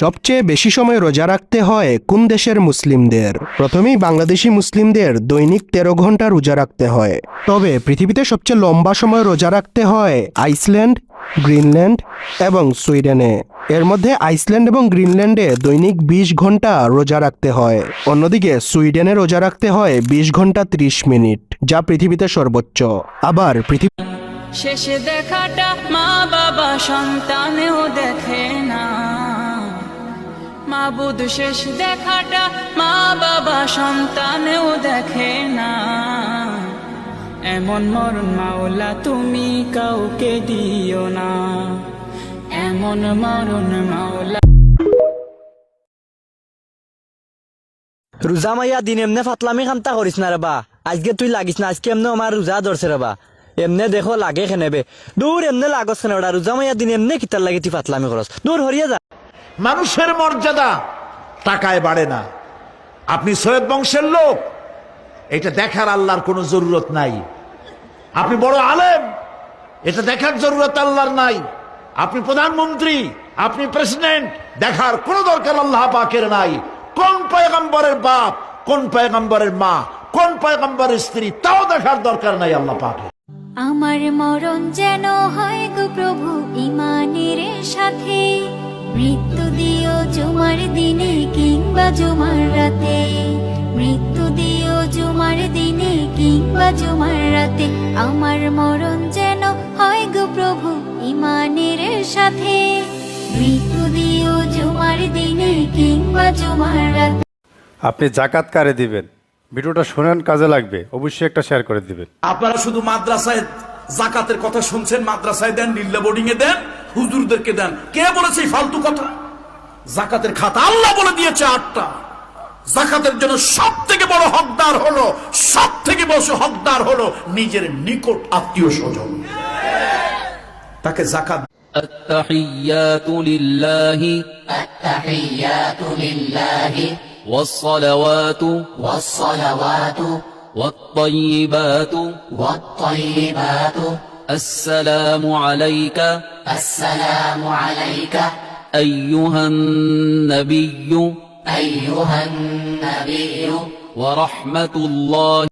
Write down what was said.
সবচেয়ে বেশি সময় রোজা রাখতে হয় কোন দেশের মুসলিমদের? প্রথমেই বাংলাদেশি মুসলিমদের দৈনিক ১৩ ঘন্টা রোজা রাখতে হয়। তবে পৃথিবীতে সবচেয়ে লম্বা সময় রোজা রাখতে হয় আইসল্যান্ড, গ্রিনল্যান্ড এবং সুইডেনে। এর মধ্যে আইসল্যান্ড এবং গ্রিনল্যান্ডে দৈনিক ২০ ঘন্টা রোজা রাখতে হয়। অন্যদিকে সুইডেনে রোজা রাখতে হয় ২০ ঘন্টা ৩০ মিনিট, যা পৃথিবীতে সর্বোচ্চ। আবার শেষে দেখাটা মা বাবা সন্তানেও দেখে না, মাবুদ শেষ দেখাটা মা বাবা সন্তানেও দেখে না। এমন মরণ মাওলা তুমি কাউকে দিও না, এমন মরণ মাওলা। রোজা মাইয়া দিন এমনে ফাতলামি খান্তা করিস না রে বা, আজকে তুই লাগিস না, আজকে এমনি আমার রোজা ধরছে রে বা। এমনে দেখো লাগে খেনেবে দূর, এমনে লাগস খেনে ওটা রোজা মাইয়া দিন এমনি কিতার লাগে তুই ফাতলামি করস, দূর হরিয়া যা। মানুষের মর্যাদা টাকায় বাড়ে না। আপনি সৈয়দ বংশের লোক, এটা দেখার আল্লাহর কোনো জরুরত নাই। আপনি বড় আলেম, এটা দেখার জরুরত আল্লাহর নাই। আপনি প্রধানমন্ত্রী, আপনি প্রেসিডেন্ট, দেখার কোনো দরকার আল্লাহ পাকের নাই। কোন পয়গম্বরের বাপ, কোন পয়গম্বরের মা, কোন পয়গম্বরের স্ত্রী, তাও দেখার দরকার নাই আল্লাহ পাকের। আমার মরণ যেন হয় গো প্রভু ইমানের সাথে, মৃত্যু দিও জুমার দিনে কিংবা জুমার রাতে, মৃত্যু দিও জুমার দিনে কিংবা জুমার রাতে। আমার মরণ যেন হয় গো প্রভু ইমানের সাথে, মৃত্যু দিও জুমার দিনে কিংবা জুমার রাতে। আপনি জাকাত কারে দিবেন? ভিডিওটা শোনেন, কাজে লাগবে, অবশ্যই একটা শেয়ার করে দিবেন। আপনারা শুধু মাদ্রাসায় জাকাতের কথা শুনছেন, মাদ্রাসায় দেন, লিল্লা বোর্ডিং এ দেন, হুজুরদেরকে দেন। কে বলেছে এই ফালতু কথা? জাকাতের খাতা আল্লাহ বলে দিয়েছে ৮টা। জাকাতের জন্য সব থেকে বড় হকদার হলো, সব থেকে বড় হকদার হলো নিজের নিকট আত্মীয় স্বজন, তাকে জাকাত। التحيات لله التحيات لله والصلوات والصلوات والطيبات والطيبات السلام عليك السلام عليك أيها النبي ورحمة الله